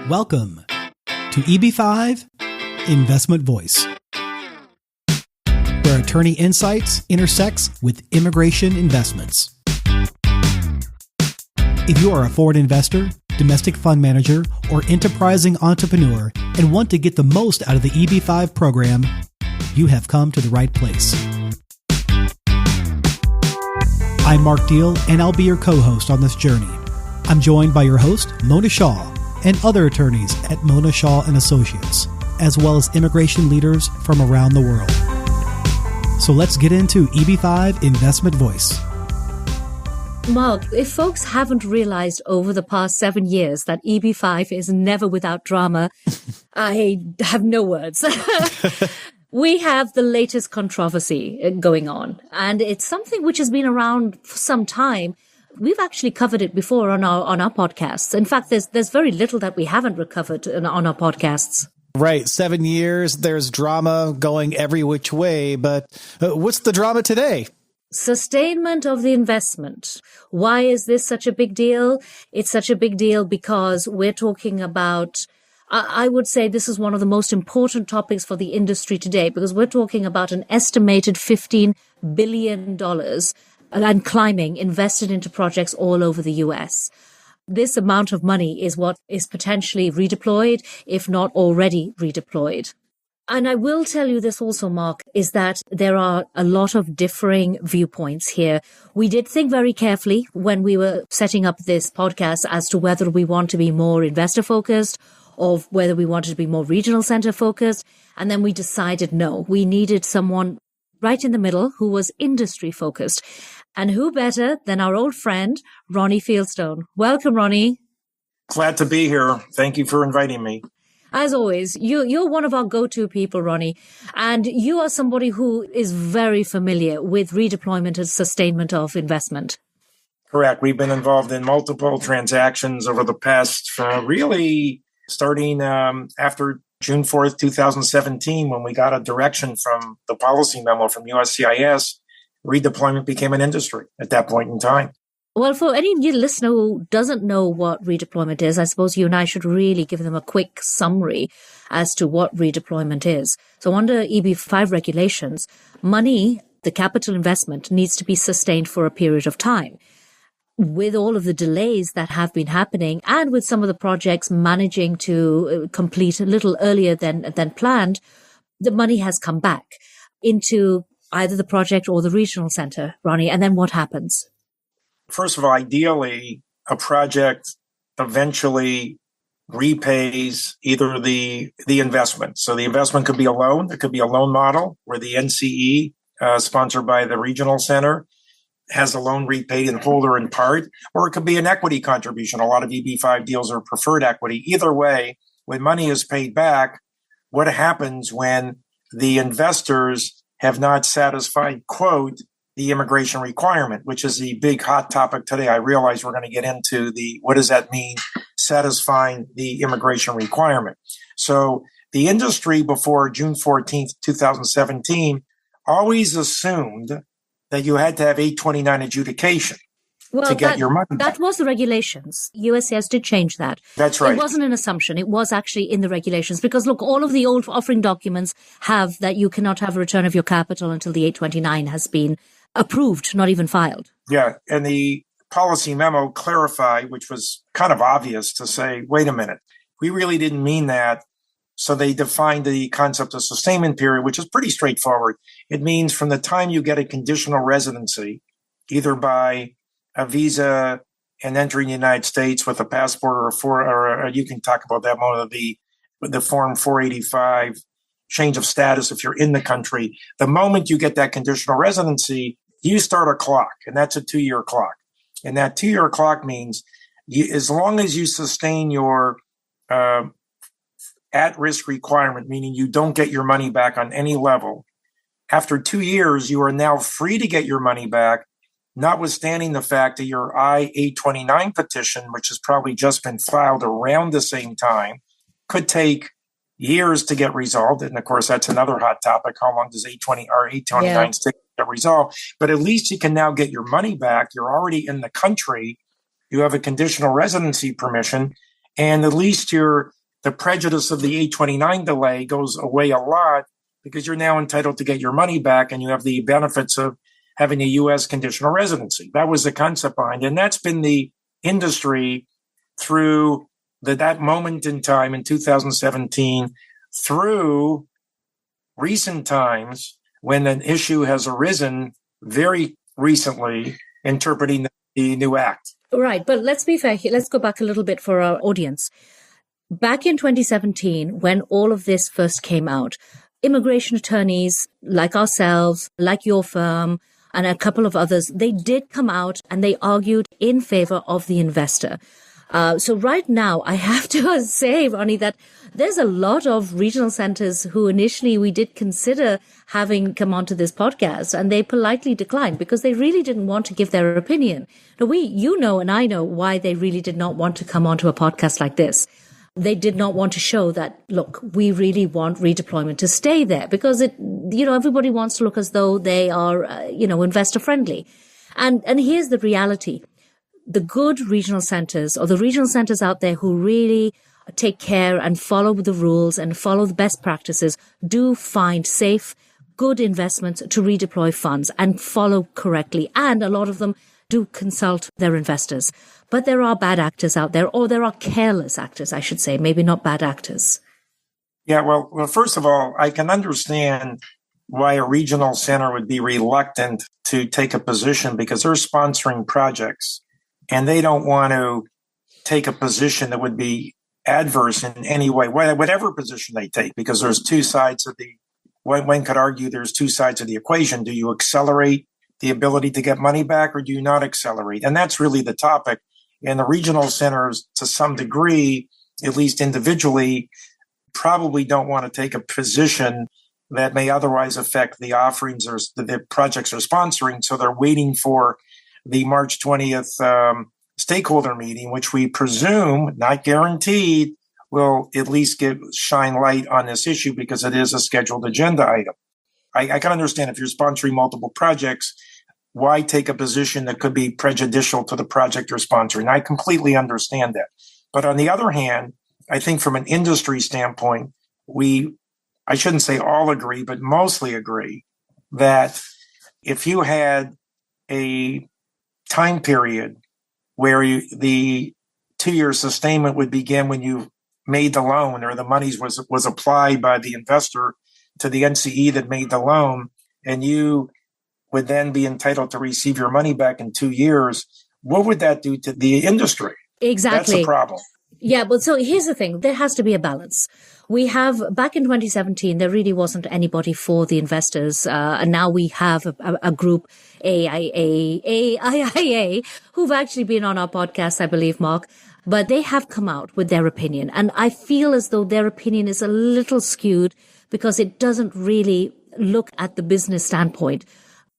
Welcome to EB5 Investment Voice, where attorney insights intersects with immigration investments. If you are a foreign investor, domestic fund manager, or enterprising entrepreneur and want to get the most out of the EB5 program, you have come to the right place. I'm Mark Deal, and I'll be your co-host on this journey. I'm joined by your host, Mona Shaw, and other attorneys at Mona Shaw and Associates, as well as immigration leaders from around the world. So let's get into EB5 Investment Voice. Mark, if folks haven't realized over the past 7 years that EB5 is never without drama, I have no words. We have the latest controversy going on, and it's something which has been around for some time. We've actually covered it before on our podcasts. In fact, there's very little that we haven't recovered on our podcasts. Right. 7 years, there's drama going every which way, but what's the drama today? Sustainment of the investment. Why is this such a big deal? It's such a big deal because we're talking about, I would say this is one of the most important topics for the industry today, because we're talking about an estimated $15 billion and climbing invested into projects all over the US. This amount of money is what is potentially redeployed, if not already redeployed. And I will tell you this also, Mark, is that there are a lot of differing viewpoints here. We did think very carefully when we were setting up this podcast as to whether we want to be more investor focused or whether we wanted to be more regional center focused. And then we decided, no, we needed someone right in the middle who was industry focused. And who better than our old friend, Ronnie Fieldstone. Welcome, Ronnie. Glad to be here. Thank you for inviting me. As always, you're one of our go-to people, Ronnie, and you are somebody who is very familiar with redeployment and sustainment of investment. Correct. We've been involved in multiple transactions over the past, really starting after June 4th, 2017, when we got a direction from the policy memo from USCIS. Redeployment became an industry at that point in time. Well, for any new listener who doesn't know what redeployment is, I suppose you and I should really give them a quick summary as to what redeployment is. So under EB5 regulations, money, the capital investment, needs to be sustained for a period of time. With all of the delays that have been happening and with some of the projects managing to complete a little earlier than planned, the money has come back into either the project or the regional center, Ronnie. And then what happens? First of all, ideally, a project eventually repays either the investment. So the investment could be a loan. It could be a loan model where the NCE, sponsored by the regional center, has the loan repaid in whole or in part, or it could be an equity contribution. A lot of EB5 deals are preferred equity. Either way, when money is paid back, what happens when the investors have not satisfied, quote, the immigration requirement, which is the big hot topic today. I realize we're going to get into what does that mean, satisfying the immigration requirement. So the industry before June 14th, 2017, always assumed that you had to have 829 adjudication to get your money back. That was the regulations. USCIS did change that. That's right. It wasn't an assumption. It was actually in the regulations because, look, all of the old offering documents have that you cannot have a return of your capital until the 829 has been approved, not even filed. Yeah. And the policy memo clarified, which was kind of obvious, to say, wait a minute, we really didn't mean that. So they defined the concept of sustainment period, which is pretty straightforward. It means from the time you get a conditional residency, either by a visa and entering the United States with a passport or you can talk about that more, the form 485 change of status if you're in the country. The moment you get that conditional residency, you start a clock, and that's a 2-year clock. And that 2-year clock means as long as you sustain your at-risk requirement, meaning you don't get your money back on any level, after 2 years, you are now free to get your money back, notwithstanding the fact that your I-829 petition, which has probably just been filed around the same time, could take years to get resolved. And of course, that's another hot topic. How long does 829 take to get resolved? But at least you can now get your money back. You're already in the country. You have a conditional residency permission. And at least the prejudice of the 829 delay goes away a lot because you're now entitled to get your money back and you have the benefits of having a U.S. conditional residency. That was the concept behind it. And that's been the industry through that moment in time in 2017 through recent times when an issue has arisen very recently interpreting the new act. Right. But let's be fair here. Let's go back a little bit for our audience. Back in 2017, when all of this first came out, immigration attorneys like ourselves, like your firm, and a couple of others, they did come out and they argued in favor of the investor. So right now, I have to say, Ronnie, that there's a lot of regional centers who initially we did consider having come onto this podcast, and they politely declined because they really didn't want to give their opinion. Now, you know, and I know why they really did not want to come onto a podcast like this. They did not want to show that, look, we really want redeployment to stay there because everybody wants to look as though they are, investor friendly. And here's the reality. The good regional centers or the regional centers out there who really take care and follow the rules and follow the best practices do find safe, good investments to redeploy funds and follow correctly. And a lot of them do consult their investors. But there are bad actors out there, or there are careless actors, I should say, maybe not bad actors. Yeah, well, first of all, I can understand why a regional center would be reluctant to take a position because they're sponsoring projects and they don't want to take a position that would be adverse in any way, whatever position they take, because there's two sides of one could argue there's two sides of the equation. Do you accelerate the ability to get money back or do you not accelerate? And that's really the topic. And the regional centers, to some degree, at least individually, probably don't want to take a position that may otherwise affect the offerings or the projects they're sponsoring. So they're waiting for the March 20th stakeholder meeting, which we presume, not guaranteed, will at least shine light on this issue because it is a scheduled agenda item. I can understand if you're sponsoring multiple projects, why take a position that could be prejudicial to the project you're sponsoring? I completely understand that. But on the other hand, I think from an industry standpoint, I shouldn't say all agree, but mostly agree that if you had a time period where the 2-year sustainment would begin when you made the loan or the monies was applied by the investor to the NCE that made the loan, and you would then be entitled to receive your money back in 2 years, what would that do to the industry? Exactly. That's the problem. Yeah, but so here's the thing. There has to be a balance. We have, back in 2017, there really wasn't anybody for the investors. And now we have a group, AIA, who've actually been on our podcast, I believe, Mark. But they have come out with their opinion. And I feel as though their opinion is a little skewed because it doesn't really look at the business standpoint.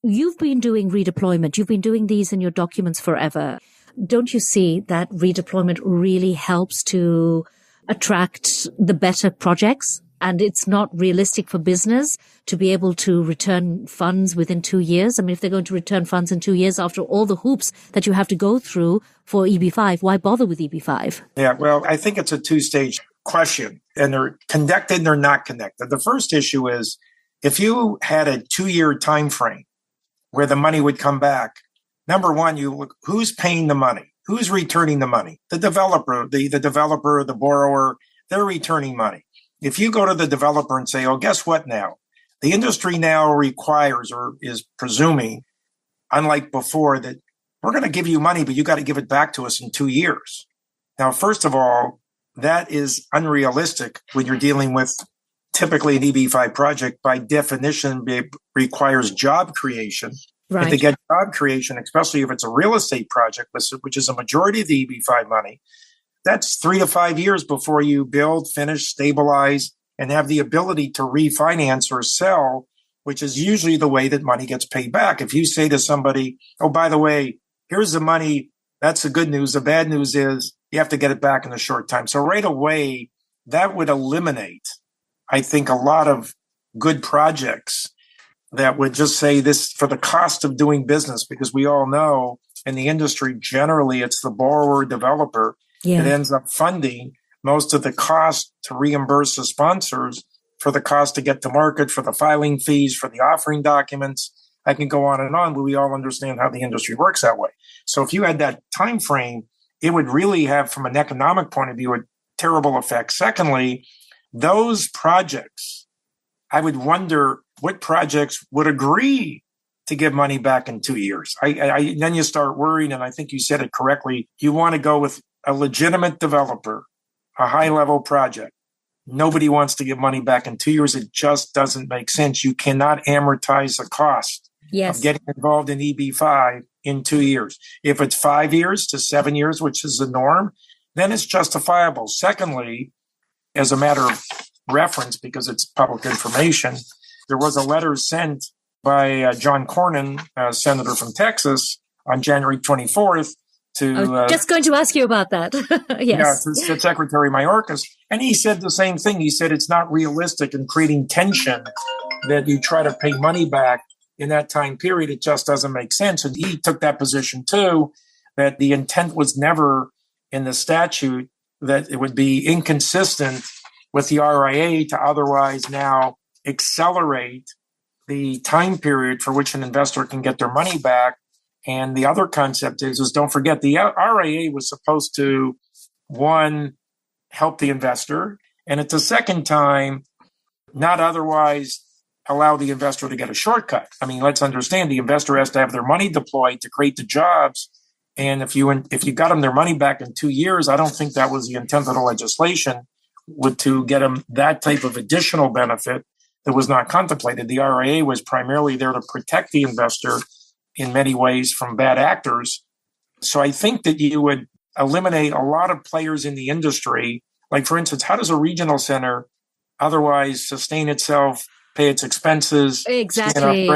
You've been doing redeployment. You've been doing these in your documents forever. Don't you see that redeployment really helps to attract the better projects? And it's not realistic for business to be able to return funds within 2 years. I mean, if they're going to return funds in 2 years after all the hoops that you have to go through for EB5, why bother with EB5? Yeah, well, I think it's a two-stage question, and they're connected and they're not connected. The first issue is if you had a 2-year time frame where the money would come back, number one, you look, who's paying the money? Who's returning the money? The developer, the borrower, they're returning money. If you go to the developer and say, oh, guess what now? The industry now requires or is presuming, unlike before, that we're going to give you money, but you got to give it back to us in 2 years. Now, first of all, that is unrealistic when you're dealing with typically an EB5 project. By definition, it requires job creation. Right. And to get job creation, especially if it's a real estate project, which is a majority of the EB5 money, that's 3 to 5 years before you build, finish, stabilize, and have the ability to refinance or sell, which is usually the way that money gets paid back. If you say to somebody, oh, by the way, here's the money, that's the good news. The bad news is you have to get it back in a short time. So right away, that would eliminate, I think, a lot of good projects that would just say this for the cost of doing business, because we all know in the industry, generally, it's the borrower developer It ends up funding most of the cost to reimburse the sponsors for the cost to get to market, for the filing fees, for the offering documents. I can go on, but we all understand how the industry works that way. So if you had that time frame, it would really have, from an economic point of view, a terrible effect. Secondly, those projects, I would wonder what projects would agree to give money back in 2 years. Then you start worrying, and I think you said it correctly. You want to go with a legitimate developer, a high-level project. Nobody wants to give money back in 2 years. It just doesn't make sense. You cannot amortize the cost of getting involved in EB5 in 2 years. If it's 5 years to 7 years, which is the norm, then it's justifiable. Secondly, as a matter of reference, because it's public information, there was a letter sent by John Cornyn, senator from Texas, on January 24th to... just going to ask you about that. Yes. Yeah, to Secretary Mayorkas. And he said the same thing. He said it's not realistic in creating tension that you try to pay money back in that time period. It just doesn't make sense. And he took that position too, that the intent was never in the statute, that it would be inconsistent with the RIA to otherwise now accelerate the time period for which an investor can get their money back. And the other concept is don't forget, the RIA was supposed to, one, help the investor, and at the second time, not otherwise allow the investor to get a shortcut. I mean, let's understand, the investor has to have their money deployed to create the jobs. And if you got them their money back in 2 years, I don't think that was the intent of the legislation, to get them that type of additional benefit that was not contemplated. The RIA was primarily there to protect the investor in many ways from bad actors. So I think that you would eliminate a lot of players in the industry. Like, for instance, how does a regional center otherwise sustain itself, pay its expenses? Exactly.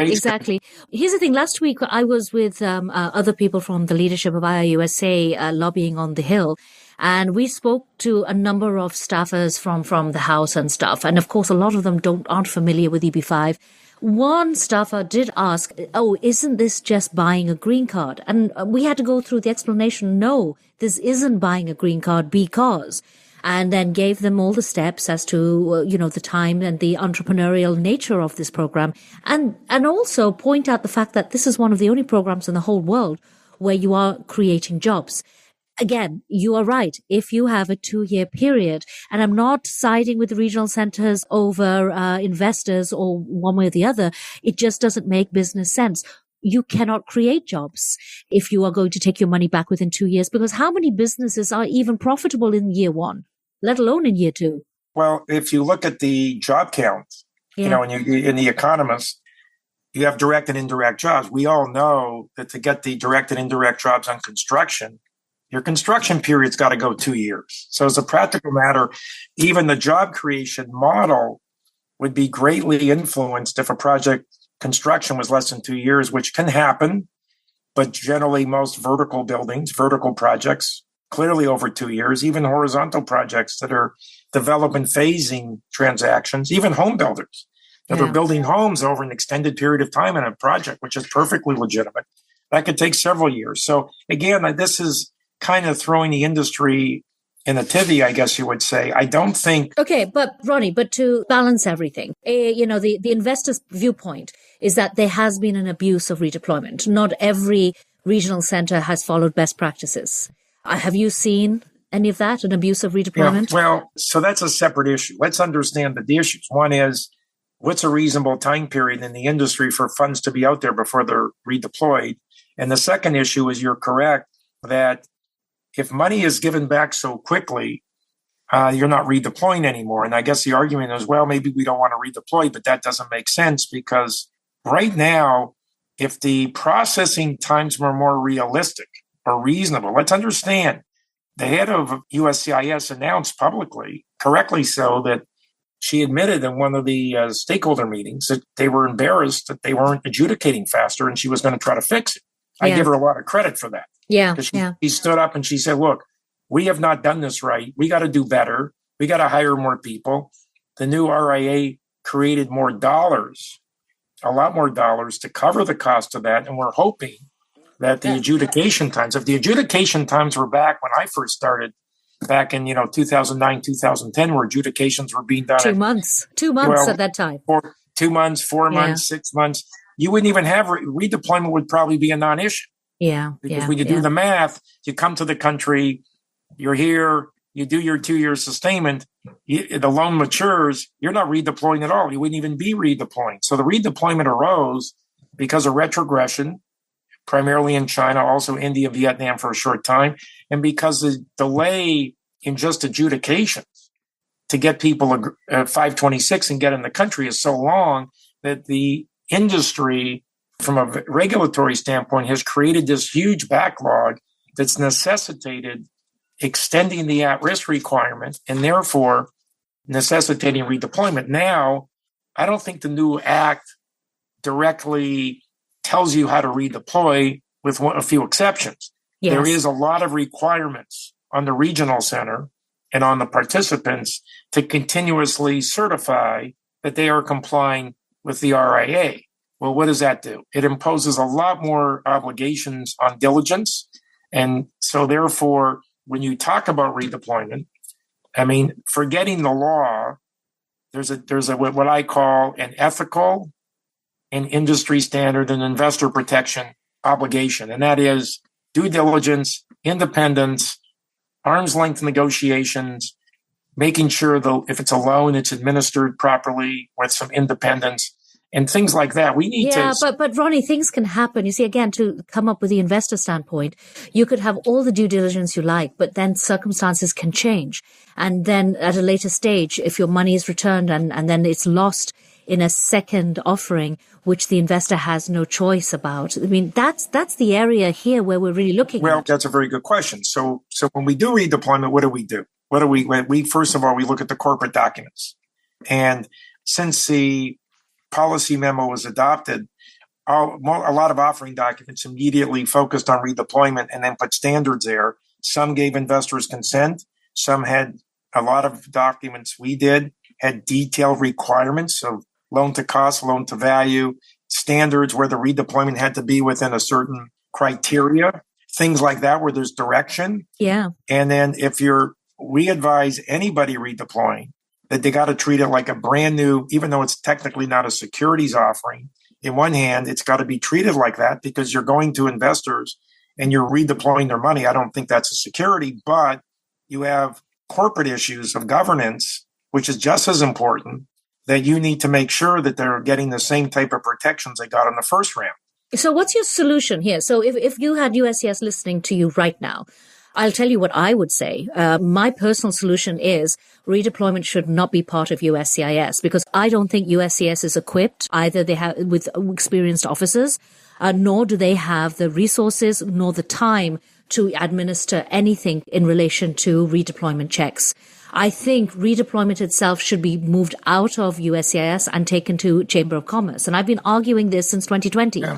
Here's the thing. Last week, I was with other people from the leadership of IIUSA lobbying on the Hill. And we spoke to a number of staffers from the House and stuff. And of course, a lot of them aren't familiar with EB5. One staffer did ask, isn't this just buying a green card? And we had to go through the explanation. No, this isn't buying a green card because, and then gave them all the steps as to, the time and the entrepreneurial nature of this program. And also point out the fact that this is one of the only programs in the whole world where you are creating jobs. Again, you are right. If you have a 2-year period, and I'm not siding with the regional centers over investors or one way or the other, it just doesn't make business sense. You cannot create jobs if you are going to take your money back within 2 years, because how many businesses are even profitable in year one, let alone in year two? Well, if you look at the job count, in The Economist, you have direct and indirect jobs. We all know that to get the direct and indirect jobs on construction, your construction period's got to go 2 years. So as a practical matter, even the job creation model would be greatly influenced if a project construction was less than 2 years, which can happen. But generally, most vertical projects, clearly over 2 years, even horizontal projects that are development phasing transactions, even home builders that are building homes over an extended period of time in a project, which is perfectly legitimate. That could take several years. So again, this is kind of throwing the industry in a tizzy, I guess you would say. I don't think... Okay, but Ronnie, to balance everything, the investor's viewpoint is that there has been an abuse of redeployment. Not every regional center has followed best practices. Have you seen any of that, an abuse of redeployment? Yeah, well, so that's a separate issue. Let's understand the issues. One is, what's a reasonable time period in the industry for funds to be out there before they're redeployed? And the second issue is, you're correct that if money is given back so quickly, you're not redeploying anymore. And I guess the argument is, well, maybe we don't want to redeploy, but that doesn't make sense, because right now, if the processing times were more realistic or reasonable, let's understand, the head of USCIS announced publicly, correctly so, that she admitted in one of the stakeholder meetings that they were embarrassed that they weren't adjudicating faster, and she was going to try to fix it. I give her a lot of credit for that. She stood up and she said, look, we have not done this right. We got to do better. We got to hire more people. The new RIA created more dollars, a lot more dollars to cover the cost of that. And we're hoping that the adjudication times, if the adjudication times were back when I first started back in 2009, 2010, where adjudications were being done 2 months, 2 months at that time. For 2 months, 4 months, 6 months, you wouldn't even have redeployment would probably be a non-issue. Yeah. Because when you do the math, you come to the country, you're here, you do your 2-year sustainment, the loan matures, you're not redeploying at all. You wouldn't even be redeploying. So the redeployment arose because of retrogression, primarily in China, also India, Vietnam for a short time, and because the delay in just adjudications to get people 526 and get in the country is so long that the industry, from a regulatory standpoint, has created this huge backlog that's necessitated extending the at-risk requirement and therefore necessitating redeployment. Now, I don't think the new act directly tells you how to redeploy, with a few exceptions. Yes. There is a lot of requirements on the regional center and on the participants to continuously certify that they are complying with the RIA. Well, what does that do? It imposes a lot more obligations on diligence. And so therefore, when you talk about redeployment, I mean, forgetting the law, there's a what I call an ethical and industry standard and investor protection obligation. And that is due diligence, independence, arm's length negotiations, making sure that if it's a loan, it's administered properly with some independence and things like that. We need to. Yeah, but Ronnie, things can happen. You see, again, to come up with the investor standpoint, you could have all the due diligence you like, but then circumstances can change. And then at a later stage, if your money is returned and then it's lost in a second offering, which the investor has no choice about. I mean, that's the area here where we're really looking at. Well, that's a very good question. So when we do redeployment, what do we do? We first of all, we look at the corporate documents. And since the policy memo was adopted, a lot of offering documents immediately focused on redeployment and then put standards there. Some gave investors consent. Some had, a lot of documents we did had detailed requirements of loan to cost, loan to value, standards where the redeployment had to be within a certain criteria, things like that, where there's direction. Yeah. And then we advise anybody redeploying that they got to treat it like a brand new, even though it's technically not a securities offering. In one hand, it's got to be treated like that because you're going to investors and you're redeploying their money. I don't think that's a security, but you have corporate issues of governance, which is just as important, that you need to make sure that they're getting the same type of protections they got in the first round. So what's your solution here? So if you had USCIS listening to you right now, I'll tell you what I would say. My personal solution is redeployment should not be part of USCIS because I don't think USCIS is equipped either they have with experienced officers, nor do they have the resources nor the time to administer anything in relation to redeployment checks. I think redeployment itself should be moved out of USCIS and taken to Chamber of Commerce. And I've been arguing this since 2020. Yeah.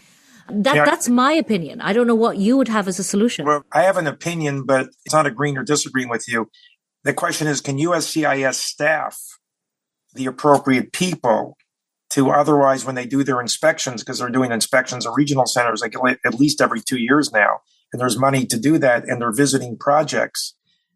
That's my opinion. I don't know what you would have as a solution. Well, I have an opinion, but it's not agreeing or disagreeing with you. The question is, can USCIS staff the appropriate people to otherwise, when they do their inspections, because they're doing inspections of regional centers like at least every 2 years now, and there's money to do that, and they're visiting projects,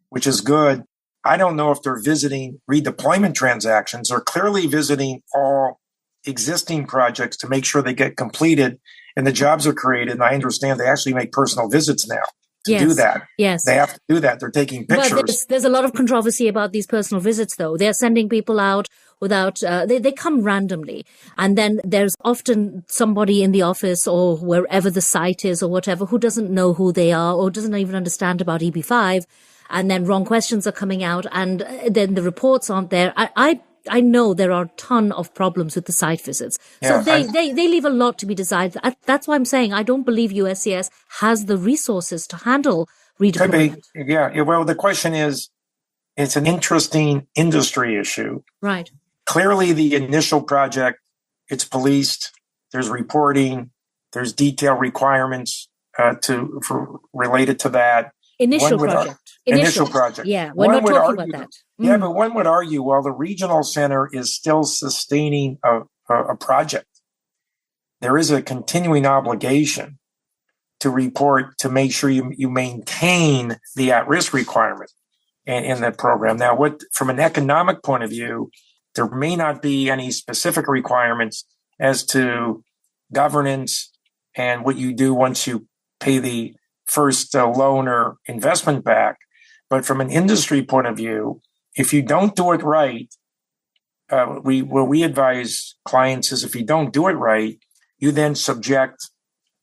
which is good. I don't know if they're visiting redeployment transactions or clearly visiting all existing projects to make sure they get completed and the jobs are created. And I understand they actually make personal visits now to do that. Yes. They have to do that. They're taking pictures. But there's a lot of controversy about these personal visits, though. They're sending people out without, they come randomly. And then there's often somebody in the office or wherever the site is or whatever who doesn't know who they are or doesn't even understand about EB5. And then wrong questions are coming out and then the reports aren't there. I know there are a ton of problems with the site visits. So they leave a lot to be desired. That's why I'm saying I don't believe USCIS has the resources to handle redeployment. Yeah. Well, the question is, it's an interesting industry issue. Right. Clearly, the initial project, it's policed. There's reporting. There's detailed requirements related to that. Initial project. Yeah, we're not talking about that. Yeah, but one would argue, well, the regional center is still sustaining a project. There is a continuing obligation to report to make sure you maintain the at-risk requirement. in that program. Now, from an economic point of view, there may not be any specific requirements as to governance and what you do once you pay the first loan or investment back. But from an industry point of view, if you don't do it right, what we advise clients is if you don't do it right, you then subject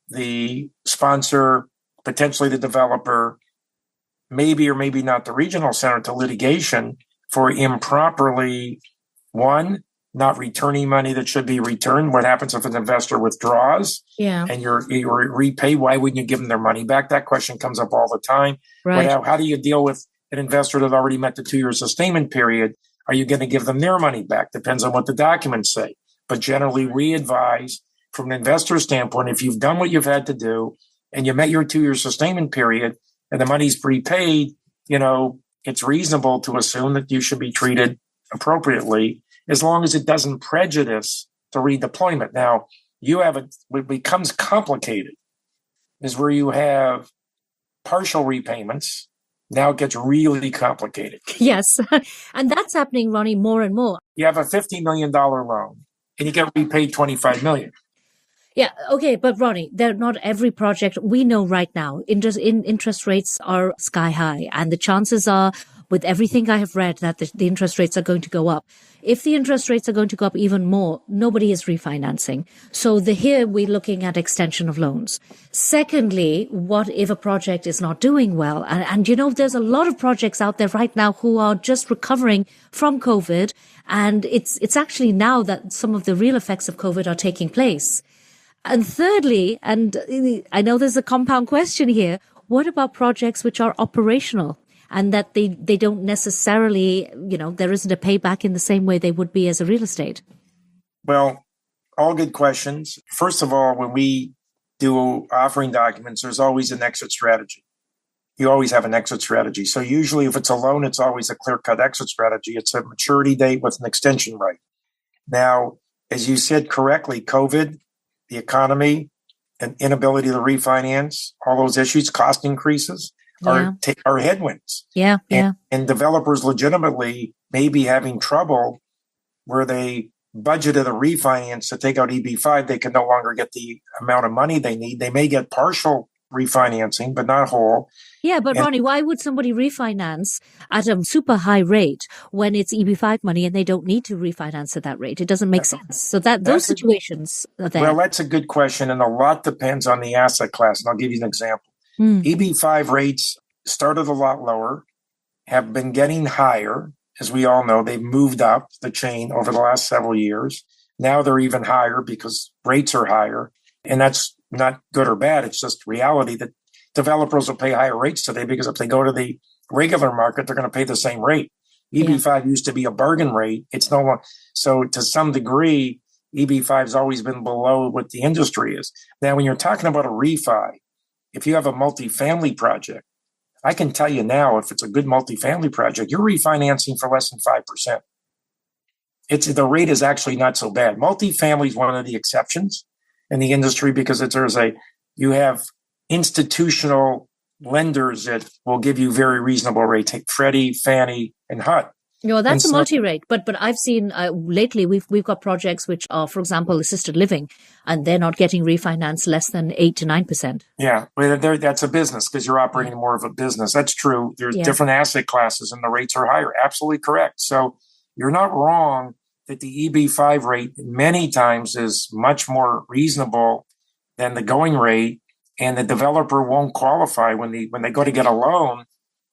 the sponsor, potentially the developer, maybe or maybe not the regional center, to litigation for improperly, one, not returning money that should be returned. What happens if an investor withdraws and you're repay? Why wouldn't you give them their money back? That question comes up all the time. Right. How do you deal with an investor that already met the 2-year sustainment period? Are you going to give them their money back? Depends on what the documents say. But generally, we advise from an investor standpoint, if you've done what you've had to do and you met your 2-year sustainment period and the money's prepaid, it's reasonable to assume that you should be treated appropriately as long as it doesn't prejudice the redeployment. Now, what becomes complicated is where you have partial repayments. Now it gets really complicated. Yes. And that's happening, Ronnie, more and more. You have a $50 million loan and you get repaid $25 million. Yeah. Okay. But Ronnie, not every project we know right now, interest rates are sky high, and the chances are, with everything I have read, that the interest rates are going to go up. If the interest rates are going to go up even more, nobody is refinancing. So here we're looking at extension of loans. Secondly, what if a project is not doing well? And there's a lot of projects out there right now who are just recovering from COVID. And it's actually now that some of the real effects of COVID are taking place. And thirdly, and I know there's a compound question here, what about projects which are operational and that they don't necessarily, there isn't a payback in the same way they would be as a real estate? Well, all good questions. First of all, when we do offering documents, there's always an exit strategy. You always have an exit strategy. So usually if it's a loan, it's always a clear-cut exit strategy. It's a maturity date with an extension right. Now, as you said correctly, COVID, the economy, and inability to refinance, all those issues, cost increases are headwinds. Yeah. And developers legitimately may be having trouble where they budgeted a refinance to take out EB5. They can no longer get the amount of money they need. They may get partial refinancing, but not whole. Yeah, but Ronnie, why would somebody refinance at a super high rate when it's EB5 money and they don't need to refinance at that rate? It doesn't make sense. So those situations are there. Well, that's a good question, and a lot depends on the asset class. And I'll give you an example. EB5 rates started a lot lower, have been getting higher. As we all know, they've moved up the chain over the last several years. Now they're even higher because rates are higher. And that's not good or bad. It's just reality that developers will pay higher rates today because if they go to the regular market, they're going to pay the same rate. EB5 used to be a bargain rate. It's no longer. So to some degree, EB5 has always been below what the industry is. Now, when you're talking about a refi, if you have a multifamily project, I can tell you now, if it's a good multifamily project, you're refinancing for less than 5%. The rate is actually not so bad. Multifamily is one of the exceptions in the industry because you have institutional lenders that will give you very reasonable rates. Take Freddie, Fannie, and HUD. That's a multi-rate, but I've seen lately we've got projects which are, for example, assisted living, and they're not getting refinanced less than 8 to 9%. Yeah, well, that's a business because you're operating more of a business. That's true. There's different asset classes, and the rates are higher. Absolutely correct. So you're not wrong that the EB5 rate many times is much more reasonable than the going rate, and the developer won't qualify when they go to get a loan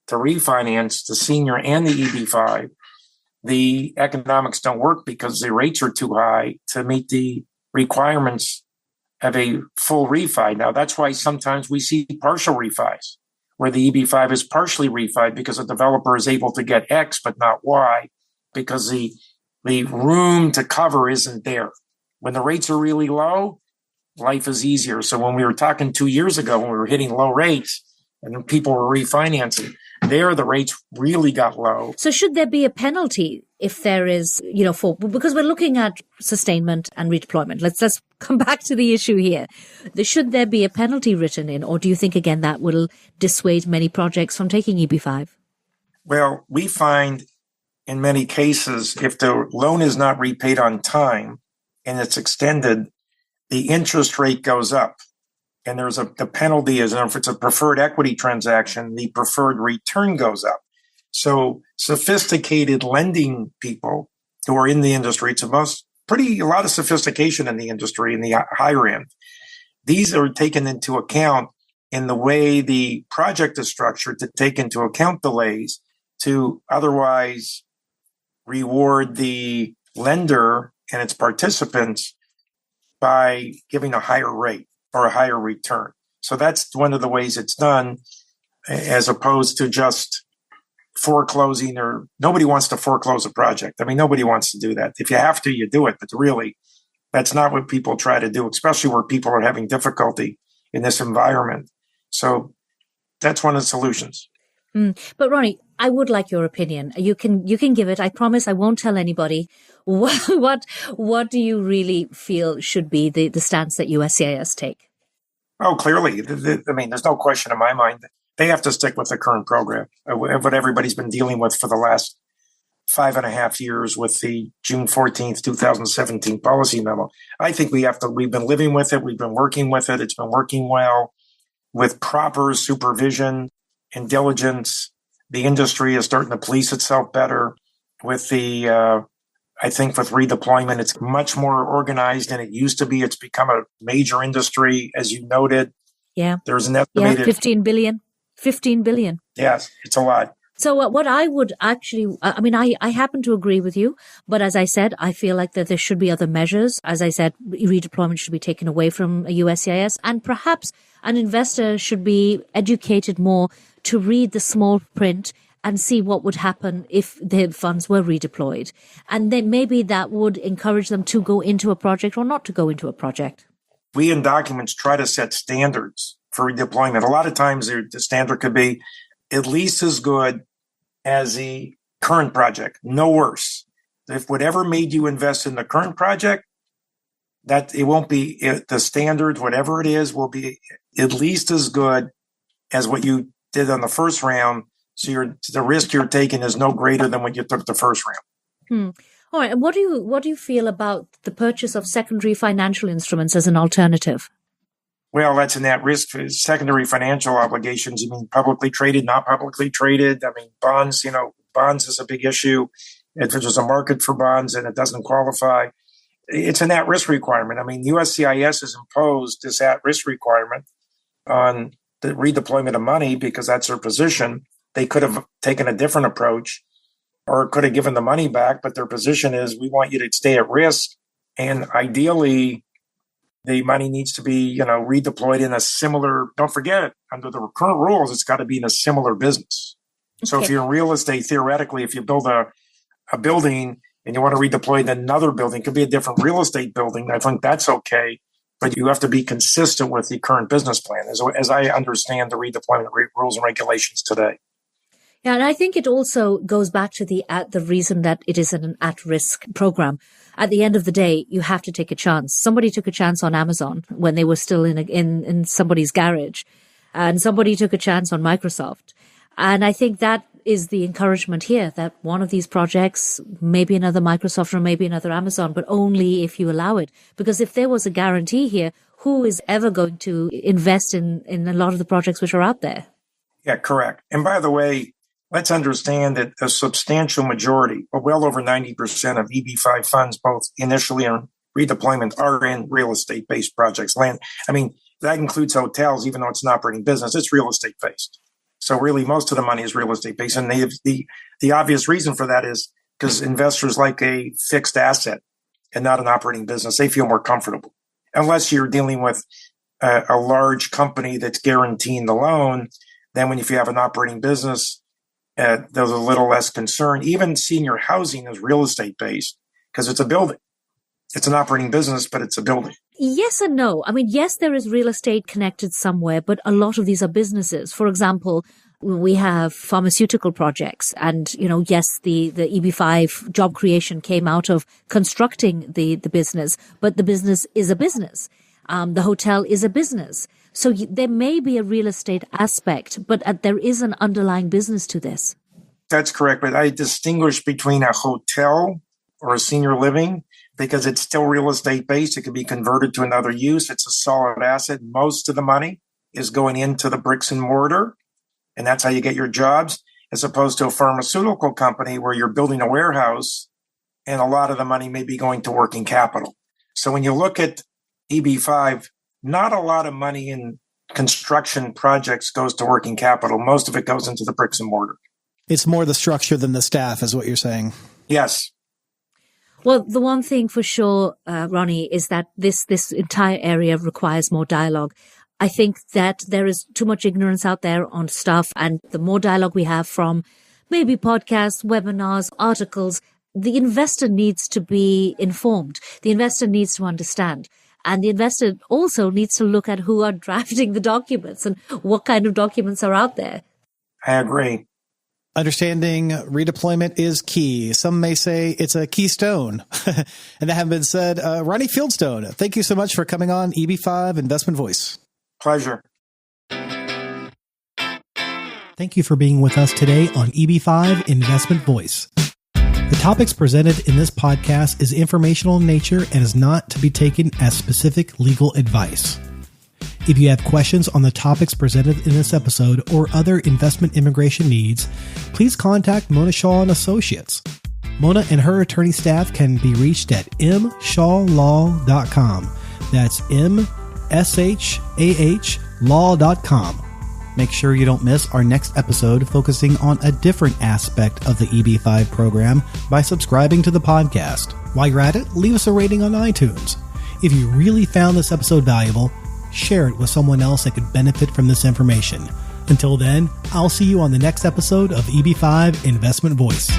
to refinance the senior and the EB5. The economics don't work because the rates are too high to meet the requirements of a full refi. Now, that's why sometimes we see partial refis where the EB5 is partially refied because a developer is able to get X but not Y because the room to cover isn't there. When the rates are really low, life is easier. So when we were talking 2 years ago, when we were hitting low rates and people were refinancing, the rates really got low. So should there be a penalty if there is, because we're looking at sustainment and redeployment. Let's come back to the issue here. Should there be a penalty written in, or do you think, again, that will dissuade many projects from taking EB5? Well, we find in many cases, if the loan is not repaid on time and it's extended, the interest rate goes up. And the penalty is, if it's a preferred equity transaction, the preferred return goes up. So sophisticated lending people who are in the industry, it's a lot of sophistication in the industry in the higher end. These are taken into account in the way the project is structured to take into account delays to otherwise reward the lender and its participants by giving a higher rate or a higher return. So that's one of the ways it's done, as opposed to just foreclosing, or nobody wants to foreclose a project. I mean, nobody wants to do that. If you have to, you do it. But really, that's not what people try to do, especially where people are having difficulty in this environment. So that's one of the solutions. But Ronnie, I would like your opinion. You can give it. I promise I won't tell anybody. What do you really feel should be the stance that USCIS take? Oh, clearly. I mean, there's no question in my mind that they have to stick with the current program, what everybody's been dealing with for the last 5.5 years with the June 14th, 2017 policy memo. I think we've been living with it. We've been working with it. It's been working well with proper supervision and diligence. The industry is starting to police itself better with I think with redeployment, it's much more organized than it used to be. It's become a major industry, as you noted. Yeah. There's an estimated 15 billion. 15 billion. Yes, it's a lot. So what I would actually, I happen to agree with you, but as I said, I feel like that there should be other measures. As I said, redeployment should be taken away from a USCIS, and perhaps an investor should be educated more to read the small print and see what would happen if their funds were redeployed. And then maybe that would encourage them to go into a project or not to go into a project. We in documents try to set standards for redeployment. A lot of times the standard could be at least as good as the current project, no worse. If whatever made you invest in the current project, that it won't be the standard, whatever it is, will be at least as good as what you did on the first round. So the risk you're taking is no greater than what you took the first round. All right. And what do you feel about the purchase of secondary financial instruments as an alternative? Well, that's in that risk. Secondary financial obligations. You mean publicly traded, not publicly traded? I mean, bonds, bonds is a big issue. If there's a market for bonds and it doesn't qualify, it's an at-risk requirement. I mean, USCIS has imposed this at-risk requirement on the redeployment of money because that's their position. They could have taken a different approach or could have given the money back, but their position is we want you to stay at risk. And ideally, the money needs to be, redeployed in a similar, don't forget it, under the current rules, it's got to be in a similar business. Okay. So if you're in real estate, theoretically, if you build a building and you want to redeploy in another building, it could be a different real estate building. I think that's okay, but you have to be consistent with the current business plan, as I understand the redeployment rules and regulations today. Yeah, and I think it also goes back to the reason that it is an at-risk program. At the end of the day, you have to take a chance. Somebody took a chance on Amazon when they were still in somebody's garage, and somebody took a chance on Microsoft. And I think that is the encouragement here, that one of these projects, maybe another Microsoft or maybe another Amazon, but only if you allow it. Because if there was a guarantee here, who is ever going to invest in a lot of the projects which are out there? Yeah, correct. And by the way, let's understand that a substantial majority, well over 90% of EB5 funds, both initially and redeployment, are in real estate-based projects. Land, that includes hotels, even though it's an operating business, it's real estate-based. So really, most of the money is real estate-based. And the obvious reason for that is because investors like a fixed asset and not an operating business. They feel more comfortable. Unless you're dealing with a large company that's guaranteeing the loan, then if you have an operating business, there's a little less concern. Even senior housing is real estate based because it's a building. It's an operating business, but it's a building. Yes and no. Yes, there is real estate connected somewhere, but a lot of these are businesses. For example, we have pharmaceutical projects and, yes, the EB5 job creation came out of constructing the business, but the business is a business. The hotel is a business. So there may be a real estate aspect, but there is an underlying business to this. That's correct. But I distinguish between a hotel or a senior living because it's still real estate based. It can be converted to another use. It's a solid asset. Most of the money is going into the bricks and mortar, and that's how you get your jobs, as opposed to a pharmaceutical company where you're building a warehouse and a lot of the money may be going to working capital. So when you look at EB5, not a lot of money in construction projects goes to working capital. Most of it goes into the bricks and mortar. It's more the structure than the staff, is what you're saying. Yes. Well, the one thing for sure, Ronnie, is that this entire area requires more dialogue. I think that there is too much ignorance out there on stuff, and the more dialogue we have from maybe podcasts, webinars, articles, the investor needs to be informed. The investor needs to understand. And the investor also needs to look at who are drafting the documents and what kind of documents are out there. I agree. Understanding redeployment is key. Some may say it's a keystone. And that having been said, Ronnie Fieldstone, thank you so much for coming on EB5 Investment Voice. Pleasure. Thank you for being with us today on EB5 Investment Voice. The topics presented in this podcast is informational in nature and is not to be taken as specific legal advice. If you have questions on the topics presented in this episode or other investment immigration needs, please contact Mona Shaw and Associates. Mona and her attorney staff can be reached at mshawlaw.com. That's MSHAH law.com. Make sure you don't miss our next episode focusing on a different aspect of the EB5 program by subscribing to the podcast. While you're at it, leave us a rating on iTunes. If you really found this episode valuable, share it with someone else that could benefit from this information. Until then, I'll see you on the next episode of EB5 Investment Voice.